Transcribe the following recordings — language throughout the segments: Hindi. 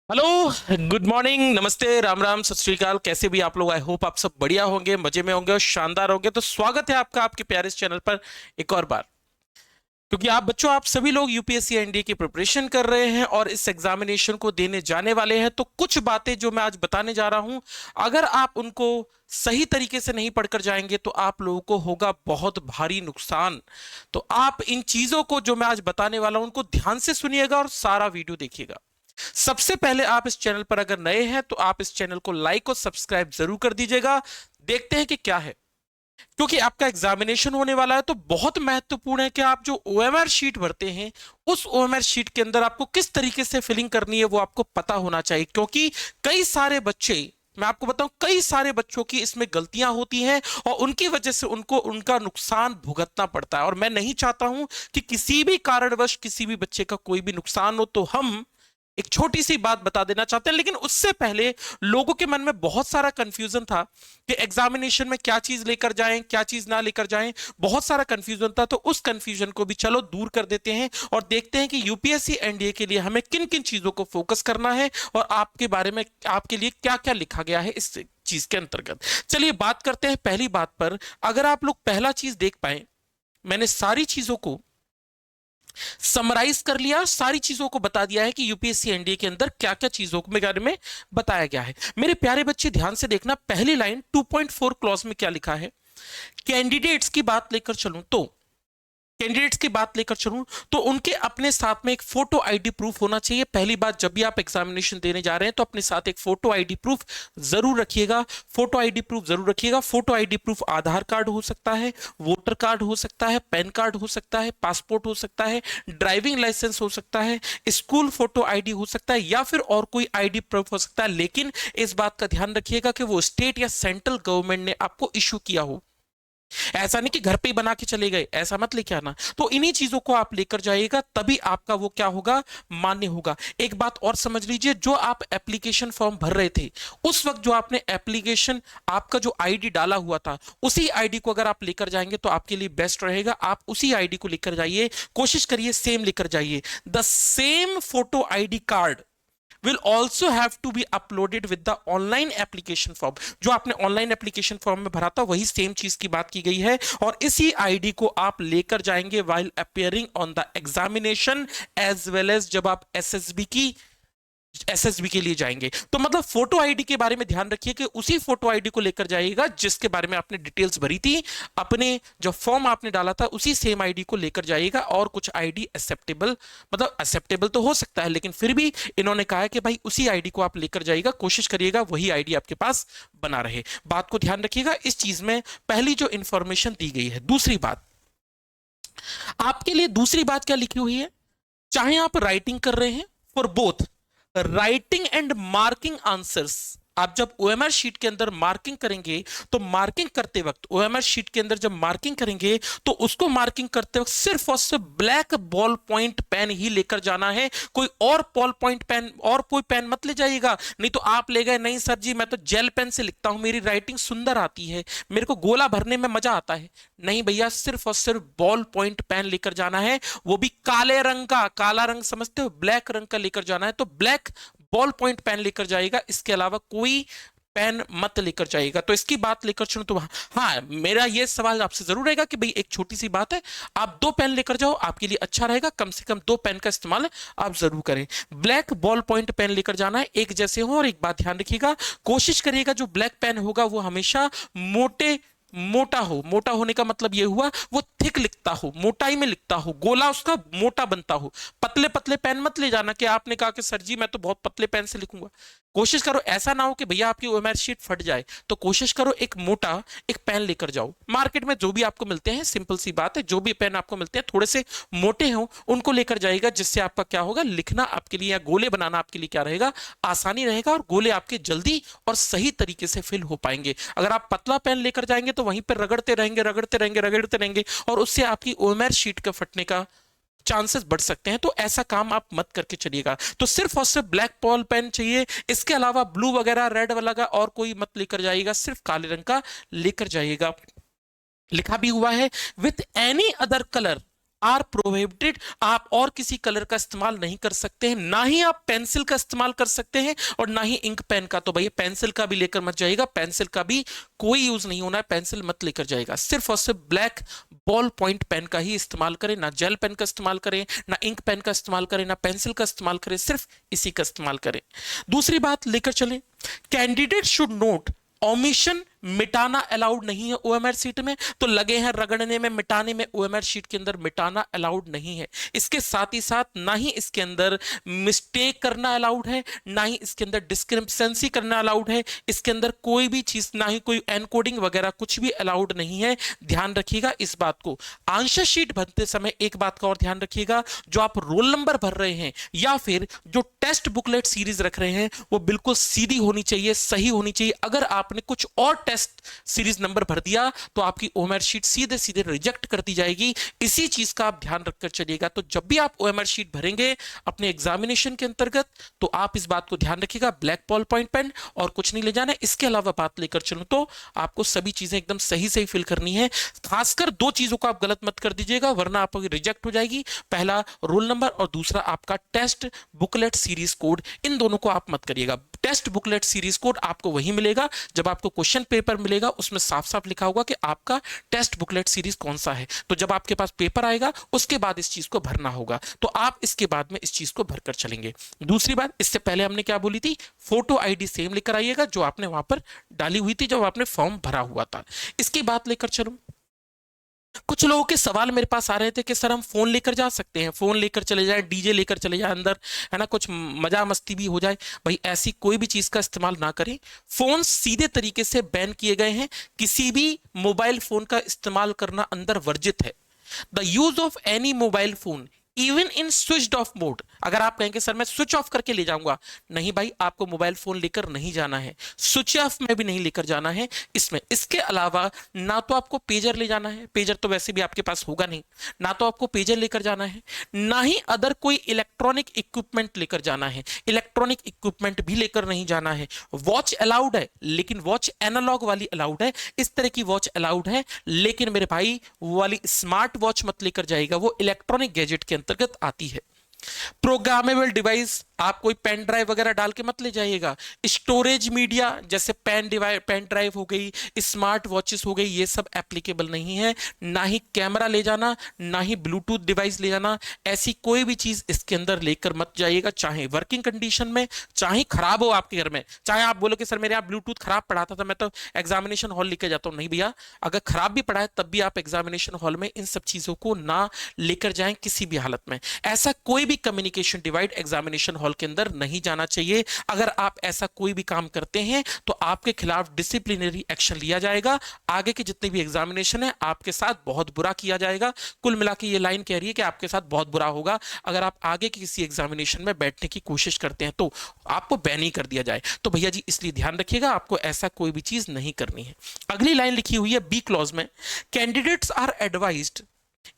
हेलो। गुड मॉर्निंग, नमस्ते, राम राम, सत श्री अकाल। कैसे भी आप लोग, आई होप आप सब बढ़िया होंगे, मजे में होंगे और शानदार होंगे। तो स्वागत है आपका आपके प्यारे इस चैनल पर एक और बार। क्योंकि आप बच्चों, आप सभी लोग यूपीएससी एनडीए की प्रिपरेशन कर रहे हैं और इस एग्जामिनेशन को देने जाने वाले हैं। तो कुछ बातें जो मैं आज बताने जा रहा हूं, अगर आप उनको सही तरीके से नहीं पढ़कर जाएंगे तो आप लोगों को होगा बहुत भारी नुकसान। तो आप इन चीजों को जो मैं आज बताने वाला हूं उनको ध्यान से सुनिएगा और सारा वीडियो देखिएगा। सबसे पहले आप इस चैनल पर अगर नए हैं तो आप इस चैनल को लाइक और सब्सक्राइब जरूर कर दीजिएगा। देखते हैं कि क्या है। क्योंकि आपका एग्जामिनेशन होने वाला है तो बहुत महत्वपूर्ण है कि आप जो ओएमआर शीट भरते हैं उस ओएमआर शीट के अंदर आपको किस तरीके से फिलिंग करनी है वो आपको पता होना चाहिए। क्योंकि कई सारे बच्चे, मैं आपको बताऊं, कई सारे बच्चों की इसमें गलतियां होती हैं और उनकी वजह से उनको उनका नुकसान भुगतना पड़ता है। और मैं नहीं चाहता हूं कि किसी भी कारणवश किसी भी बच्चे का कोई भी नुकसान हो। तो हम एक छोटी सी बात बता देना चाहते हैं, लेकिन उससे पहले लोगों के मन में बहुत सारा कंफ्यूजन था कि एग्जामिनेशन में क्या चीज लेकर जाएं, क्या चीज ना लेकर जाएं। बहुत सारा कंफ्यूजन था, तो उस कंफ्यूजन को भी चलो दूर कर देते हैं और देखते हैं कि यूपीएससी एनडीए के लिए हमें किन किन चीजों को फोकस करना है और आपके बारे में, आपके लिए क्या क्या लिखा गया है इस चीज के अंतर्गत। चलिए बात करते हैं पहली बात पर। अगर आप लोग पहला चीज देख पाए, मैंने सारी चीजों को समराइज कर लिया, सारी चीजों को बता दिया है कि यूपीएससी एनडीए के अंदर क्या क्या चीजों के बारे में बताया गया है। मेरे प्यारे बच्चे ध्यान से देखना, पहली लाइन 2.4 क्लॉज में क्या लिखा है। कैंडिडेट्स की बात लेकर चलूं तो, कैंडिडेट्स की बात लेकर चलूं तो उनके अपने साथ में एक फोटो आईडी प्रूफ होना चाहिए। पहली बात, जब भी आप एग्जामिनेशन देने जा रहे हैं तो अपने साथ एक फोटो आईडी प्रूफ जरूर रखिएगा। फोटो आईडी प्रूफ जरूर रखिएगा। फोटो आईडी प्रूफ आधार कार्ड हो सकता है, वोटर कार्ड हो सकता है, पैन कार्ड हो सकता है, पासपोर्ट हो सकता है, ड्राइविंग लाइसेंस हो सकता है, स्कूल फोटो आईडी हो सकता है, या फिर और कोई आईडी प्रूफ हो सकता है। लेकिन इस बात का ध्यान रखिएगा कि वो स्टेट या सेंट्रल गवर्नमेंट ने आपको इशू किया हो। ऐसा नहीं कि घर पे ही बना के चले गए, ऐसा मत लेके आना। तो इन्हीं चीजों को आप लेकर जाइएगा, तभी आपका वो क्या होगा, मान्य होगा। एक बात और समझ लीजिए, जो आप एप्लीकेशन फॉर्म भर रहे थे उस वक्त जो आपने एप्लीकेशन, आपका जो आईडी डाला हुआ था, उसी आईडी को अगर आप लेकर जाएंगे तो आपके लिए बेस्ट रहेगा। आप उसी आईडी को लेकर जाइए, कोशिश करिए सेम लेकर जाइए। The same photo ID card will also have to be uploaded with the online application form। जो आपने ऑनलाइन एप्लीकेशन फॉर्म में भरा था वही सेम चीज की बात की गई है और इसी आईडी को आप लेकर जाएंगे while appearing on the examination as well as जब आप एसएसबी के लिए जाएंगे। तो मतलब फोटो आईडी के बारे में ध्यान रखिए कि उसी फोटो आईडी को लेकर जाइएगा जिसके बारे में आपने डिटेल्स भरी थी, अपने जो फॉर्म आपने डाला था उसी सेम आईडी को लेकर जाइएगा। और कुछ आईडी एक्सेप्टेबल, मतलब एक्सेप्टेबल तो हो सकता है, लेकिन फिर भी इन्होंने कहा है कि भाई उसी आईडी को आप लेकर जाइएगा, कोशिश करिएगा वही आईडी आपके पास बना रहे। बात को ध्यान रखिएगा, इस चीज में पहली जो इंफॉर्मेशन दी गई है। दूसरी बात, आपके लिए दूसरी बात क्या लिखी हुई है, चाहे आप राइटिंग कर रहे हैं, for both writing and marking answers, आप जब ओएमआर शीट के अंदर मार्किंग करेंगे तो मार्किंग करते वक्त, ओएमआर शीट के अंदर जब मार्किंग करेंगे तो उसको मार्किंग करते वक्त सिर्फ और सिर्फ ब्लैक बॉल पॉइंट पेन ही लेकर जाना है। कोई और बॉल पॉइंट पेन और कोई पेन मत ले जाइएगा। नहीं तो आप ले गए, नहीं सर जी मैं तो जेल पेन से लिखता हूं, मेरी राइटिंग सुंदर आती है, मेरे को गोला भरने में मजा आता है। नहीं भैया, सिर्फ और सिर्फ बॉल पॉइंट पेन लेकर जाना है, वो भी काले रंग का। काला रंग समझते हो, ब्लैक रंग का लेकर जाना है, तो ब्लैक बॉल पॉइंट पेन लेकर जाएगा, इसके अलावा कोई पेन मत लेकर जाएगा। तो इसकी बात लेकर चलो तो हाँ, मेरा ये सवाल आपसे जरूर रहेगा कि भाई एक छोटी सी बात है, आप दो पेन लेकर जाओ, आपके लिए अच्छा रहेगा, कम से कम दो पेन का इस्तेमाल आप जरूर करें। ब्लैक बॉल पॉइंट पेन लेकर जाना है, एक जैसे हो। और एक बात ध्यान रखिएगा, कोशिश करिएगा जो ब्लैक पेन होगा वो हमेशा मोटा हो। मोटा होने का मतलब यह हुआ वो थिक लिखता हो, मोटाई में लिखता हो, गोला उसका मोटा बनता हो। पतले पतले पेन मत ले जाना कि आपने कहा कि सर जी मैं तो बहुत पतले पेन से लिखूंगा। कोशिश करो ऐसा ना हो कि भैया आपकी ओएमआर शीट फट जाए, तो कोशिश करो एक मोटा एक पेन लेकर जाओ। मार्केट में जो भी आपको मिलते हैं, सिंपल सी बात है, जो भी पेन आपको मिलते हैं थोड़े से मोटे हो उनको लेकर जाएगा, जिससे आपका क्या होगा, लिखना आपके लिए या गोले बनाना आपके लिए क्या रहेगा, आसानी रहेगा और गोले आपके जल्दी और सही तरीके से फिल हो पाएंगे। अगर आप पतला पेन लेकर जाएंगे तो वहीं पर रगड़ते रहेंगे रगड़ते रहेंगे रगड़ते रहेंगे और उससे आपकी ओएमआर शीट का फटने का चांसेस बढ़ सकते हैं। तो ऐसा काम आप मत करके चलिएगा। तो सिर्फ और सिर्फ ब्लैक बॉल पेन चाहिए, इसके अलावा ब्लू वगैरह रेड वाला और कोई मत लेकर जाइएगा, सिर्फ काले रंग का लेकर जाइएगा। लिखा भी हुआ है with any other colour, are prohibited. आप और किसी कलर का इस्तेमाल नहीं कर सकते हैं, ना ही आप पेंसिल का इस्तेमाल कर सकते हैं और ना ही इंक पेन का। तो भैया पेंसिल का भी लेकर मत जाइएगा, पेंसिल का भी कोई यूज नहीं होना है, पेंसिल मत लेकर जाएगा। सिर्फ और सिर्फ ब्लैक बॉल पॉइंट पेन का ही इस्तेमाल करें, ना जेल पेन का इस्तेमाल करें, ना इंक पेन का इस्तेमाल करें, ना पेंसिल का इस्तेमाल करें, सिर्फ इसी का इस्तेमाल करें। दूसरी बात लेकर चलें, कैंडिडेट शुड नोट ओमिशन, मिटाना अलाउड नहीं है ओएमआर शीट में। तो लगे हैं रगड़ने में, मिटाने में, ओएमआर शीट के अंदर मिटाना अलाउड नहीं है। इसके साथ ही साथ ना ही इसके अंदर मिस्टेक करना अलाउड है, ना ही इसके अंदर डिस्क्रिपेंसी करना अलाउड है। इसके अंदर कोई भी चीज, ना ही कोई एनकोडिंग वगैरह कुछ भी अलाउड नहीं है। ध्यान रखिएगा इस बात को। आंसर शीट भरते समय एक बात का और ध्यान रखिएगा, जो आप रोल नंबर भर रहे हैं या फिर जो टेस्ट बुकलेट सीरीज रख रहे हैं वो बिल्कुल सीधी होनी चाहिए, सही होनी चाहिए। अगर आपने कुछ और टेस्ट सीरीज नंबर भर दिया तो आपकी ओएमआर शीट सीधे सीधे रिजेक्ट कर दी जाएगी। इसी चीज का आप ध्यान रखकर चलिएगा। तो जब भी आप ओएमआर शीट भरेंगे अपने एग्जामिनेशन के अंतर्गत, तो आप इस बात को ध्यान रखिएगा, ब्लैक बॉल पॉइंट पेन और कुछ नहीं ले जाना है। इसके अलावा बात लेकर चलूं तो आपको सभी चीजें एकदम सही सही फिल करनी है। खासकर दो चीजों को आप गलत मत कर दीजिएगा, वरना आपकी रिजेक्ट हो जाएगी। पहला रोल नंबर और दूसरा आपका टेस्ट बुकलेट सीरीज कोड, इन दोनों को आप मत करिएगा। टेस्ट बुकलेट सीरीज कोड आपको वही मिलेगा जब आपको क्वेश्चन पेपर मिलेगा, उसमें साफ साफ लिखा होगा कि आपका टेस्ट बुकलेट सीरीज कौन सा है। तो जब आपके पास पेपर आएगा उसके बाद इस चीज को भरना होगा, तो आप इसके बाद में इस चीज को भरकर चलेंगे। दूसरी बात, इससे पहले हमने क्या बोली थी, फोटो आईडी सेम लेकर आइएगा जो आपने वहां पर डाली हुई थी जब आपने फॉर्म भरा हुआ था। इसकी बात लेकर चलूं, कुछ लोगों के सवाल मेरे पास आ रहे थे कि सर हम फोन लेकर जा सकते हैं, फोन लेकर चले जाएं, डीजे लेकर चले जाएं अंदर, है ना, कुछ मजा मस्ती भी हो जाए। भाई ऐसी कोई भी चीज का इस्तेमाल ना करें। फोन सीधे तरीके से बैन किए गए हैं, किसी भी मोबाइल फोन का इस्तेमाल करना अंदर वर्जित है। The use of any mobile phone even in switch off mode, अगर आप कहेंगे सर मैं स्विच ऑफ करके ले जाऊंगा, नहीं भाई, आपको मोबाइल फोन लेकर नहीं जाना है, स्विच ऑफ में भी नहीं लेकर जाना है इसमें। इसके अलावा ना तो आपको पेजर ले जाना है, पेजर तो वैसे भी आपके पास होगा नहीं, ना तो आपको पेजर लेकर जाना है, ना ही अदर कोई इलेक्ट्रॉनिक इक्विपमेंट लेकर जाना है, इलेक्ट्रॉनिक इक्विपमेंट भी लेकर नहीं जाना है। वॉच अलाउड है, लेकिन वॉच एनालॉग वाली अलाउड है, इस तरह की वॉच अलाउड है, लेकिन मेरे भाई वो वाली स्मार्ट वॉच मत लेकर जाएगा, वो इलेक्ट्रॉनिक गैजेट के अंतर्गत आती है। प्रोग्रामेबल डिवाइस, आप कोई पेन ड्राइव वगैरह डाल के मत ले जाइएगा। स्टोरेज मीडिया जैसे पेन ड्राइव हो गई, स्मार्ट वॉचेस हो गई, ये सब एप्लीकेबल नहीं है। ना ही कैमरा ले जाना, ना ही ब्लूटूथ डिवाइस ले जाना, ऐसी कोई भी चीज इसके अंदर लेकर मत जाइएगा, चाहे वर्किंग कंडीशन में, चाहे खराब हो आपके घर में। चाहे आप बोलो कि सर मेरे यहाँ ब्लूटूथ खराब पड़ा था मैं तो एग्जामिनेशन हॉल लेकर जाता हूँ, नहीं भैया, अगर खराब भी पड़ा है तब भी आप एग्जामिनेशन हॉल में इन सब चीजों को ना लेकर जाएं किसी भी हालत में। ऐसा कोई भी कम्युनिकेशन डिवाइस एग्जामिनेशन हॉल के अंदर नहीं जाना चाहिए। अगर आप ऐसा कोई भी काम करते हैं तो आपके खिलाफ डिसिप्लिनरी एक्शन लिया जाएगा। आगे के जितने भी एग्जामिनेशन है आपके साथ बहुत बुरा किया जाएगा। कुल मिला के ये लाइन कह रही है कि आपके साथ बहुत बुरा होगा अगर आप आगे की किसी एग्जामिनेशन में बैठने की कोशिश करते हैं तो आपको बैन ही कर दिया जाए। तो भैया जी इसलिए ध्यान रखिएगा, आपको ऐसा कोई भी चीज नहीं करनी है। अगली लाइन लिखी हुई है बी क्लॉज में, candidates are advised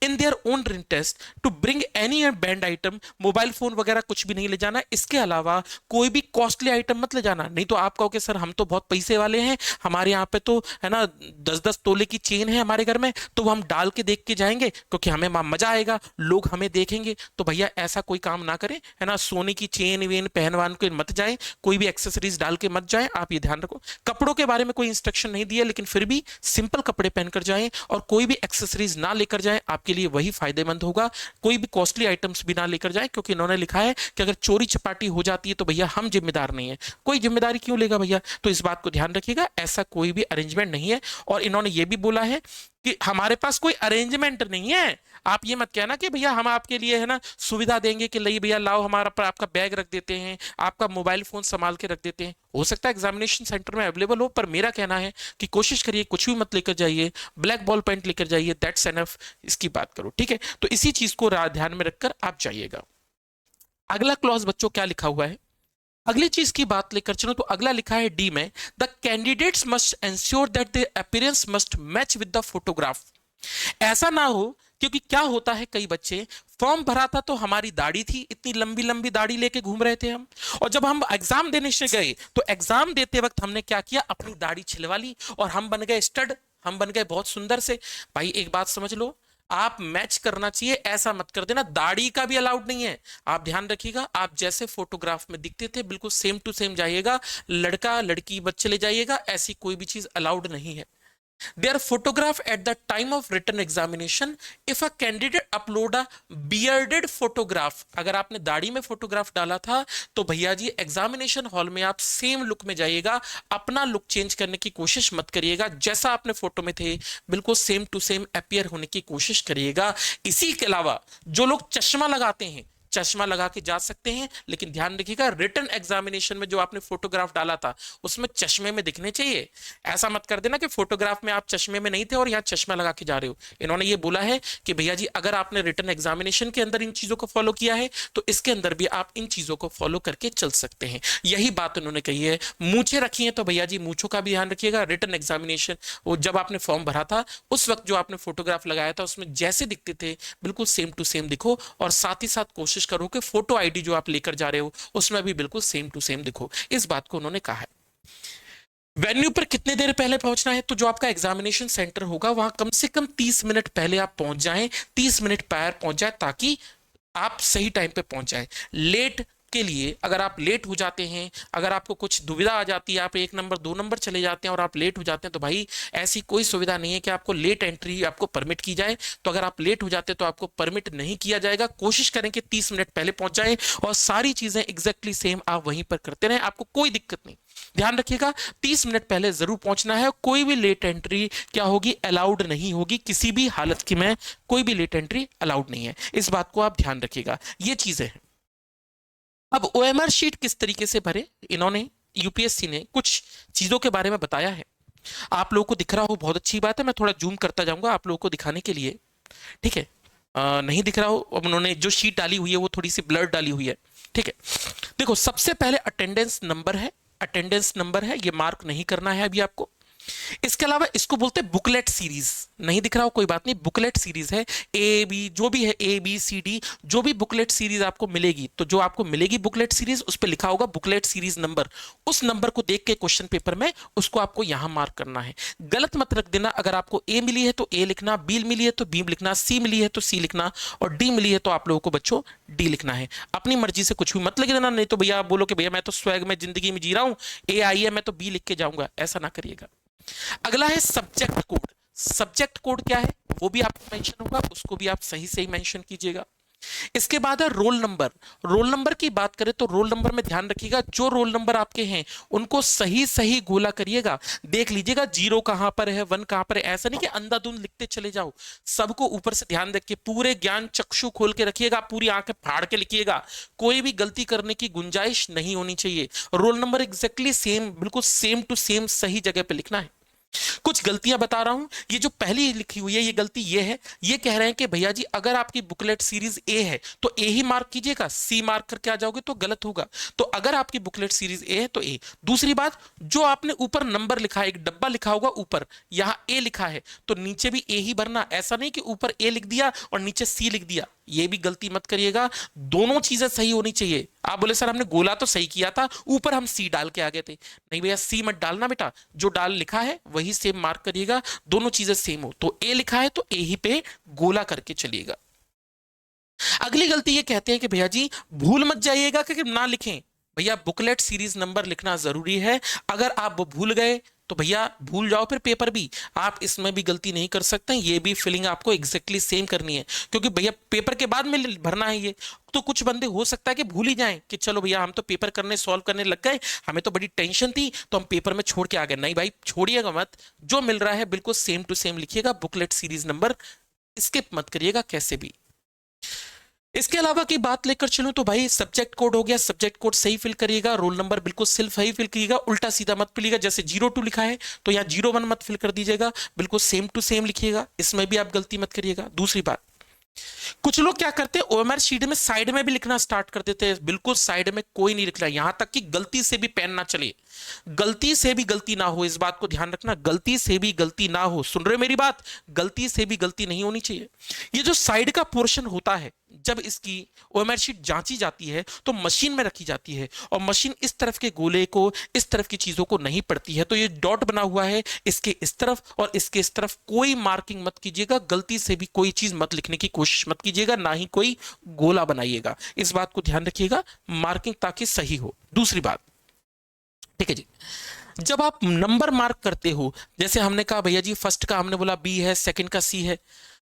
in their own written test to bring any banned item, mobile phone वगैरह कुछ भी नहीं ले जाना। इसके अलावा कोई भी कॉस्टली आइटम मत ले जाना, नहीं तो आप कहोगे सर हम तो बहुत पैसे वाले हैं, हमारे यहाँ पे तो है ना 10-10 तोले की चेन है हमारे घर में, तो हम डाल के देख के जाएंगे क्योंकि हमें मजा आएगा, लोग हमें देखेंगे। तो भैया ऐसा कोई काम ना करें, है ना, सोने की चेन वेन पहनवान के मत जाए, कोई भी एक्सेसरीज डाल के मत जाए, आप ये ध्यान रखो। कपड़ों के बारे में कोई इंस्ट्रक्शन नहीं दिया, लेकिन फिर भी सिंपल कपड़े पहनकर जाएं और कोई भी एक्सेसरीज ना लेकर जाएं, आपके लिए वही फायदेमंद होगा। कोई भी कॉस्टली आइटम्स भी ना लेकर जाएं, क्योंकि इन्होंने लिखा है कि अगर चोरी चपाटी हो जाती है तो भैया हम जिम्मेदार नहीं है। कोई जिम्मेदारी क्यों लेगा भैया, तो इस बात को ध्यान रखिएगा, ऐसा कोई भी अरेंजमेंट नहीं है। और इन्होंने ये भी बोला है कि हमारे पास कोई अरेंजमेंट नहीं है। आप ये मत कहना कि भैया हम आपके लिए है ना सुविधा देंगे कि नहीं भैया लाओ हमारा पर आपका बैग रख देते हैं, आपका मोबाइल फोन संभाल के रख देते हैं। हो सकता है एग्जामिनेशन सेंटर में अवेलेबल हो, पर मेरा कहना है कि कोशिश करिए कुछ भी मत लेकर जाइए, ब्लैक बॉल पेन लेकर जाइए, दैट्स एनफ। इसकी बात करो, ठीक है। तो इसी चीज को ध्यान में रखकर आप जाइएगा। अगला क्लॉज बच्चों क्या लिखा हुआ है, अगली चीज की बात लेकर चलो तो अगला लिखा है डी में, the candidates must ensure that the appearance must match with the photograph. ऐसा ना हो, क्योंकि क्या होता है कई बच्चे, फॉर्म भरा था तो हमारी दाढ़ी थी, इतनी लंबी लंबी दाढ़ी लेके घूम रहे थे हम, और जब हम एग्जाम देने से गए तो एग्जाम देते वक्त हमने क्या किया, अपनी दाढ़ी छिलवा ली और हम बन गए स्टड, हम बन गए बहुत सुंदर से। भाई एक बात समझ लो, आप मैच करना चाहिए, ऐसा मत कर देना। दाढ़ी का भी अलाउड नहीं है। आप ध्यान रखिएगा, आप जैसे फोटोग्राफ में दिखते थे बिल्कुल सेम टू सेम जाइएगा। लड़का लड़की बच्चे ले जाइएगा, ऐसी कोई भी चीज अलाउड नहीं है। Their photograph at the time of written examination, if a candidate upload a bearded photograph, अगर आपने दाढ़ी में फोटोग्राफ डाला था तो भैया जी एग्जामिनेशन हॉल में आप सेम लुक में जाइएगा, अपना लुक चेंज करने की कोशिश मत करिएगा। जैसा आपने फोटो में थे बिल्कुल सेम टू सेम अपीयर होने की कोशिश करिएगा। इसी के अलावा जो लोग चश्मा लगाते हैं, चश्मा लगा के जा सकते हैं, लेकिन ध्यान रखिएगा रिटन एग्जामिनेशन में जो आपने फोटोग्राफ डाला था उसमें चश्मे में दिखने चाहिए। ऐसा मत कर देना कि फोटोग्राफ में आप चश्मे में नहीं थे और यहां चश्मा लगा के जा रहे हो। इन्होंने ये बोला है कि भैया जी अगर आपने रिटन एग्जामिनेशन के अंदर इन चीजों को फॉलो किया है तो इसके अंदर भी आप इन चीजों को फॉलो करके चल सकते हैं। यही बात उन्होंने कही है। मूछें रखी है तो भैया जी मूछों का भी ध्यान रखिएगा। रिटन एग्जामिनेशन वो जब आपने फॉर्म भरा था उस वक्त जो आपने फोटोग्राफ लगाया था उसमें जैसे दिखते थे बिल्कुल सेम टू सेम दिखो, और साथ ही साथ कोशिश करो कि फोटो आईडी जो आप लेकर जा रहे हो उसमें भी बिल्कुल सेम टू सेम दिखो। इस बात को उन्होंने कहा है। वेन्यू पर कितने देर पहले पहुंचना है, तो जो आपका एग्जामिनेशन सेंटर होगा वहां कम से कम 30 मिनट पहले आप पहुंच जाएं, 30 मिनट पैर पहुंच जाए ताकि आप सही टाइम पे पहुंच जाएं। लेट के लिए अगर आप लेट हो जाते हैं, अगर आपको कुछ दुविधा आ जाती है, आप 1 नंबर 2 नंबर चले जाते हैं और आप लेट हो जाते हैं, तो भाई ऐसी कोई सुविधा नहीं है कि आपको लेट एंट्री आपको परमिट की जाए। तो अगर आप लेट हो जाते हैं तो आपको परमिट नहीं किया जाएगा। कोशिश करें कि 30 मिनट पहले पहुंच जाएं और सारी चीजें एग्जैक्टली सेम आप वहीं पर करते रहें, आपको कोई दिक्कत नहीं। ध्यान रखिएगा 30 मिनट पहले जरूर पहुंचना है। कोई भी लेट एंट्री क्या होगी, अलाउड नहीं होगी। किसी भी हालत की में कोई भी लेट एंट्री अलाउड नहीं है। इस बात को आप ध्यान रखिएगा। ये चीजें हैं। अब ओएमआर शीट किस तरीके से भरे, इन्होंने यूपीएससी ने कुछ चीजों के बारे में बताया है। आप लोगों को दिख रहा हो बहुत अच्छी बात है, मैं थोड़ा जूम करता जाऊंगा आप लोगों को दिखाने के लिए, ठीक है। नहीं दिख रहा हो, अब उन्होंने जो शीट डाली हुई है वो थोड़ी सी ब्लर डाली हुई है, ठीक है। देखो सबसे पहले अटेंडेंस नंबर है, अटेंडेंस नंबर है, ये मार्क नहीं करना है अभी आपको। इसके अलावा इसको बोलते हैं बुकलेट सीरीज। नहीं दिख रहा हो कोई बात नहीं, बुकलेट सीरीज है। ए बी जो भी है, ए बी सी डी जो भी बुकलेट सीरीज आपको मिलेगी, तो जो आपको मिलेगी बुकलेट सीरीज उस पर लिखा होगा बुकलेट सीरीज नंबर। उस नंबर को देख के क्वेश्चन पेपर में उसको आपको यहां मार्क करना है। गलत मत रख देना। अगर आपको ए मिली है तो ए लिखना, बी मिली है तो बी लिखना, सी मिली है तो सी लिखना, और डी मिली है तो आप लोगों को बच्चों डी लिखना है। अपनी मर्जी से कुछ भी मत लिख देना, नहीं तो भैया आप बोलो कि भैया मैं तो स्वैग में जिंदगी में जी रहा हूं, ए आई है मैं तो बी लिख के जाऊंगा, ऐसा ना करिएगा। अगला है सब्जेक्ट कोड। सब्जेक्ट कोड क्या है वो भी आपको मेंशन होगा, उसको भी आप सही सही मेंशन कीजिएगा। इसके बाद है रोल नंबर। रोल नंबर की बात करें तो रोल नंबर में ध्यान रखिएगा जो रोल नंबर आपके हैं उनको सही सही गोला करिएगा। देख लीजिएगा 0 कहां पर है, 1 कहां पर है, ऐसा नहीं कि अंधाधुंध लिखते चले जाओ। सबको ऊपर से ध्यान रखिए, पूरे ज्ञान चक्षु खोल के रखिएगा, पूरी आंखें फाड़ के लिखिएगा। कोई भी गलती करने की गुंजाइश नहीं होनी चाहिए। रोल नंबर एग्जैक्टली सेम, बिल्कुल सेम टू सेम सही जगह पे लिखना है। कुछ गलतियां बता रहा हूं, ये जो पहली लिखी हुई है ये गलती ये है, ये कह रहे हैं कि भैया जी अगर आपकी बुकलेट सीरीज ए है तो ए ही मार्क कीजिएगा, सी मार्क करके आ जाओगे तो गलत होगा। तो अगर आपकी बुकलेट सीरीज ए है तो ए। दूसरी बात, जो आपने ऊपर नंबर लिखा है, एक डब्बा लिखा होगा ऊपर, यहां ए लिखा है तो नीचे भी ए ही भरना। ऐसा नहीं कि ऊपर ए लिख दिया और नीचे सी लिख दिया, ये भी गलती मत करिएगा। दोनों चीजें सही होनी चाहिए। आप बोले सर हमने गोला तो सही किया था, ऊपर हम सी डाल के आ गए थे। नहीं भैया सी मत डालना बेटा, जो डाल लिखा है वही सेम मार्क करिएगा। दोनों चीजें सेम हो, तो ए लिखा है तो ए ही पे गोला करके चलिएगा। अगली गलती ये कहते हैं कि भैया जी भूल मत जाइएगा कि ना लिखें। भैया बुकलेट सीरीज नंबर लिखना जरूरी है। अगर आप वो भूल गए तो भैया भूल जाओ फिर पेपर भी। आप इसमें भी गलती नहीं कर सकते, ये भी फिलिंग आपको एग्जैक्टली सेम करनी है, क्योंकि भैया पेपर के बाद में भरना है ये। तो कुछ बंदे हो सकता है कि भूल ही जाएं कि चलो भैया हम तो पेपर करने सॉल्व करने लग गए, हमें तो बड़ी टेंशन थी तो हम पेपर में छोड़ के आ गए। नहीं भाई छोड़िएगा मत, जो मिल रहा है बिल्कुल सेम टू सेम लिखिएगा। बुकलेट सीरीज नंबर स्किप मत करिएगा कैसे भी। इसके अलावा की बात लेकर चलूं तो भाई सब्जेक्ट कोड हो गया, सब्जेक्ट कोड सही फिल करिएगा। रोल नंबर बिल्कुल सिर्फ सही फिल करिएगा, उल्टा सीधा मत फिलिएगा। जैसे 02 लिखा है तो यहाँ 01 मत फिल कर दीजिएगा, बिल्कुल सेम टू सेम लिखिएगा। इसमें भी आप गलती मत करिएगा। दूसरी बात, कुछ लोग क्या करते हैं ओएमआर शीट में साइड में भी लिखना स्टार्ट कर देते हैं। बिल्कुल साइड में कोई नहीं लिख रहा, यहां तक कि गलती से भी पेन ना चले, गलती से भी गलती ना हो, इस बात को ध्यान रखना। गलती से भी गलती ना हो, सुन रहे मेरी बात, गलती से भी गलती नहीं होनी चाहिए। ये जो साइड का पोर्शन होता है जब इसकी ओएमआर शीट जांची जाती है तो मशीन में रखी जाती है और मशीन इस तरफ के गोले को, इस तरफ की चीजों को नहीं पढ़ती है। तो ये डॉट बना हुआ है, इसके इस तरफ और इसके इस तरफ कोई मार्किंग मत कीजिएगा, गलती से भी कोई चीज मत लिखने की कोशिश मत कीजिएगा, ना ही कोई गोला बनाइएगा। इस बात को ध्यान रखिएगा, मार्किंग ताकि सही हो। दूसरी बात, ठीक है जी, जब आप नंबर मार्क करते हो, जैसे हमने कहा भैया जी फर्स्ट का हमने बोला बी है, सेकंड का सी है,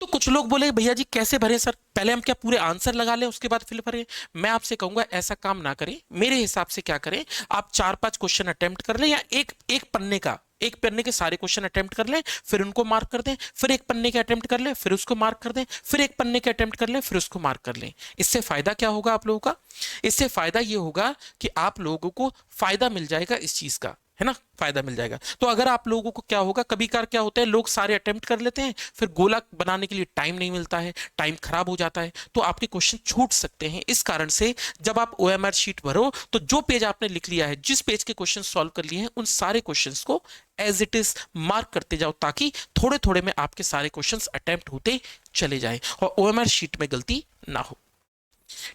तो कुछ लोग बोले भैया जी कैसे भरें सर, पहले हम क्या पूरे आंसर लगा लें उसके बाद फिल भरें? मैं आपसे कहूंगा ऐसा काम ना करें। मेरे हिसाब से क्या करें, आप 4-5 क्वेश्चन अटेम्प्ट कर लें, या एक पन्ने के सारे क्वेश्चन अटेम्प्ट कर लें, फिर उनको मार्क कर दें, फिर एक पन्ने के अटेम्प्ट कर लें, फिर उसको मार्क कर दें, फिर एक पन्ने के अटेम्प्ट कर लें, फिर उसको मार्क कर लें। इससे फायदा क्या होगा आप लोगों का? इससे फायदा ये होगा कि आप लोगों को फायदा मिल जाएगा इस चीज का, है ना, फायदा मिल जाएगा। तो अगर आप लोगों को क्या होगा, कभी कभार क्या होता है, लोग सारे अटेम्प्ट कर लेते हैं, फिर गोला बनाने के लिए टाइम नहीं मिलता है, टाइम खराब हो जाता है, तो आपके क्वेश्चन छूट सकते हैं। इस कारण से जब आप ओएमआर शीट भरो तो जो पेज आपने लिख लिया है, जिस पेज के क्वेश्चन सॉल्व कर लिए हैं, उन सारे क्वेश्चंस को एज इट इज मार्क करते जाओ, ताकि थोड़े थोड़े में आपके सारे क्वेश्चंस अटेम्प्ट होते चले जाएं और ओएमआर शीट में गलती ना हो।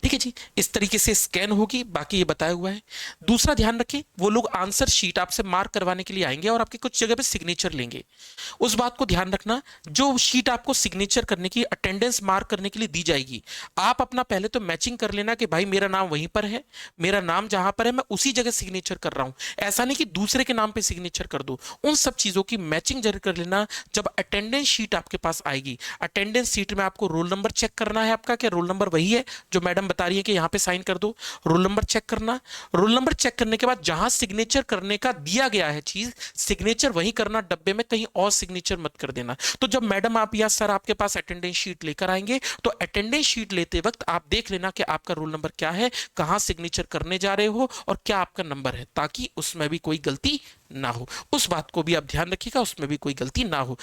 ठीक है जी, इस तरीके से स्कैन होगी, बाकी ये बताया हुआ है। दूसरा ध्यान रखें, वो लोग आंसर शीट आपसे मार्क करवाने के लिए आएंगे और आपके कुछ जगह पे सिग्नेचर लेंगे। उस बात को ध्यान रखना, जो शीट आपको सिग्नेचर करने की, अटेंडेंस मार्क करने के लिए दी जाएगी, आप अपना पहले तो मैचिंग कर लेना कि भाई मेरा नाम वहीं पर है, मेरा नाम जहां पर है मैं उसी जगह सिग्नेचर कर रहा हूं। ऐसा नहीं कि दूसरे के नाम पे सिग्नेचर कर दो, उन सब चीजों की मैचिंग जरूर कर लेना। जब अटेंडेंस शीट आपके पास आएगी, अटेंडेंस शीट में आपको रोल नंबर चेक करना है आपका, कि रोल नंबर वही है जो मैडम बता रही है कि यहां पे साइन कर दो, रोल नंबर चेक करना। रोल नंबर चेक करने के बाद जहां सिग्नेचर करने का दिया गया है चीज, सिग्नेचर वही करना, डब्बे में कहीं और सिग्नेचर मत कर देना। तो जब मैडम आप या सर आपके पास अटेंडेंस शीट लेकर आएंगे, तो अटेंडेंस शीट लेते वक्त आप देख लेना कि आपका रोल नंबर क्या है, कहां सिग्नेचर करने जा रहे हो और क्या आपका नंबर है, ताकि उसमें भी कोई गलती ना हो। उस बात को भी आप ध्यान रखिएगा, उसमें भी कोई गलती ना हो।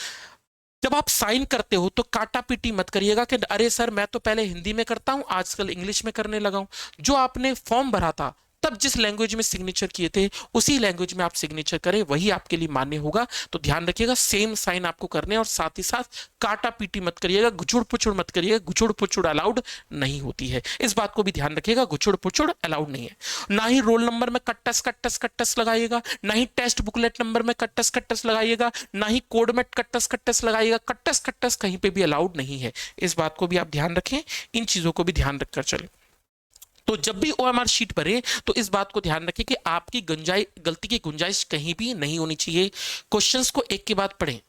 जब आप साइन करते हो तो काटा पीटी मत करिएगा कि अरे सर मैं तो पहले हिंदी में करता हूं, आजकल इंग्लिश में करने लगा हूं। जो आपने फॉर्म भरा था तब जिस लैंग्वेज में सिग्नेचर किए थे, उसी लैंग्वेज में आप सिग्नेचर करें, वही आपके लिए मान्य होगा। तो ध्यान रखिएगा, सेम साइन आपको करने, और साथ ही साथ काटा पीटी मत करिएगा, गुचुड़ पुचुड़ मत करिएगा। गुचुड़ पुचुड़ अलाउड नहीं होती है, इस बात को भी ध्यान रखिएगा, गुचुड़ पुचुड़ अलाउड नहीं है। ना ही रोल नंबर में कट्टस कट्टस कट्टस लगाइएगा, ना ही टेस्ट बुकलेट नंबर में कट्टस कट्टस लगाइएगा, ना ही कोड में कट्टस कट्टस लगाइएगा। कट्टस कट्टस कहीं पे भी अलाउड नहीं है, इस बात को भी आप ध्यान रखें, इन चीजों को भी ध्यान रखकर चलें। तो जब भी ओएमआर शीट भरे तो इस बात को ध्यान रखें कि आपकी गलती की गुंजाइश कहीं भी नहीं होनी चाहिए। क्वेश्चंस को एक के बाद पढ़ें।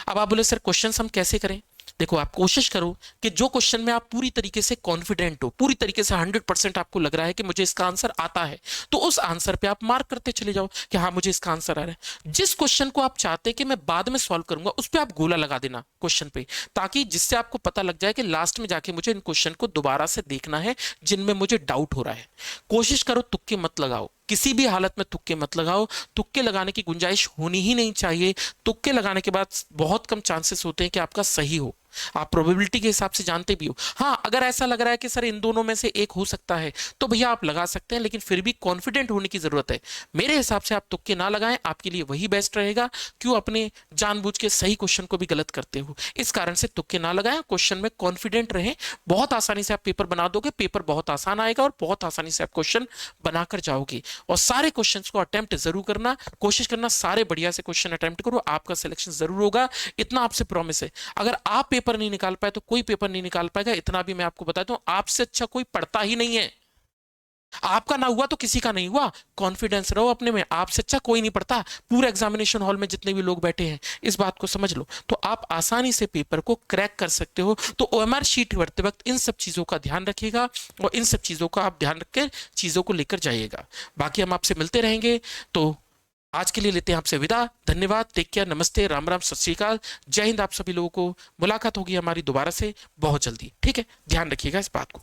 अब आप बोले सर क्वेश्चंस हम कैसे करें? देखो, आप कोशिश करो कि जो क्वेश्चन में आप पूरी तरीके से कॉन्फिडेंट हो, पूरी तरीके से 100% आपको लग रहा है कि मुझे इसका आंसर आता है, तो उस आंसर पे आप मार्क करते चले जाओ कि हाँ मुझे इसका आंसर आ रहा है। जिस क्वेश्चन को आप चाहते हैं कि मैं बाद में सॉल्व करूंगा, उस पर आप गोला लगा देना क्वेश्चन पे, ताकि जिससे आपको पता लग जाए कि लास्ट में जाके मुझे इन क्वेश्चन को दोबारा से देखना है जिनमें मुझे डाउट हो रहा है। कोशिश करो तुक्के मत लगाओ, किसी भी हालत में तुक्के मत लगाओ। तुक्के लगाने की गुंजाइश होनी ही नहीं चाहिए। तुक्के लगाने के बाद बहुत कम चांसेस होते हैं कि आपका सही हो। आप प्रोबेबिलिटी के हिसाब से जानते भी हो। हाँ, अगर ऐसा लग रहा है कि सर इन दोनों में से एक हो सकता है, तो भैया आप लगा सकते हैं, लेकिन फिर भी कॉन्फिडेंट होने की जरूरत है। मेरे हिसाब से आप तुक्के ना लगाएं, आपके लिए वही बेस्ट रहेगा। क्यों अपने जानबूझ के सही क्वेश्चन को भी गलत करते हो? इस कारण से तुक्के ना लगाएं, क्वेश्चन में कॉन्फिडेंट रहें। बहुत आसानी से आप पेपर बना दोगे, पेपर बहुत आसान आएगा और बहुत आसानी से आप क्वेश्चन बनाकर जाओगे। और सारे क्वेश्चंस को अटेम्प्ट जरूर करना, कोशिश करना सारे बढ़िया से क्वेश्चन अटेम्प्ट करो, आपका सिलेक्शन जरूर होगा, इतना आपसे प्रॉमिस है। अगर आप पेपर नहीं निकाल पाए तो कोई पेपर नहीं निकाल पाएगा, इतना भी मैं आपको बताता हूं। आपसे अच्छा कोई पढ़ता ही नहीं है। आपका ना हुआ तो किसी का नहीं हुआ, कॉन्फिडेंस रहो अपने में, आपसे अच्छा कोई नहीं पढ़ता। पूरे एग्जामिनेशन हॉल में जितने भी लोग बैठे हैं, इस बात को समझ लो, तो आप आसानी से पेपर को क्रैक कर सकते हो। तो ओएमआर शीट भरते वक्त इन सब चीजों का ध्यान रखिएगा और इन सब चीजों का आप ध्यान रखकर चीजों को लेकर जाइएगा। बाकी हम आपसे मिलते रहेंगे, तो आज के लिए लेते हैं आपसे विदा। धन्यवाद, टेक केयर, नमस्ते, राम राम, सत श्री अकाल, जय हिंद। आप सभी लोगों को मुलाकात होगी हमारी दोबारा से बहुत जल्दी, ठीक है? ध्यान रखिएगा इस बात को।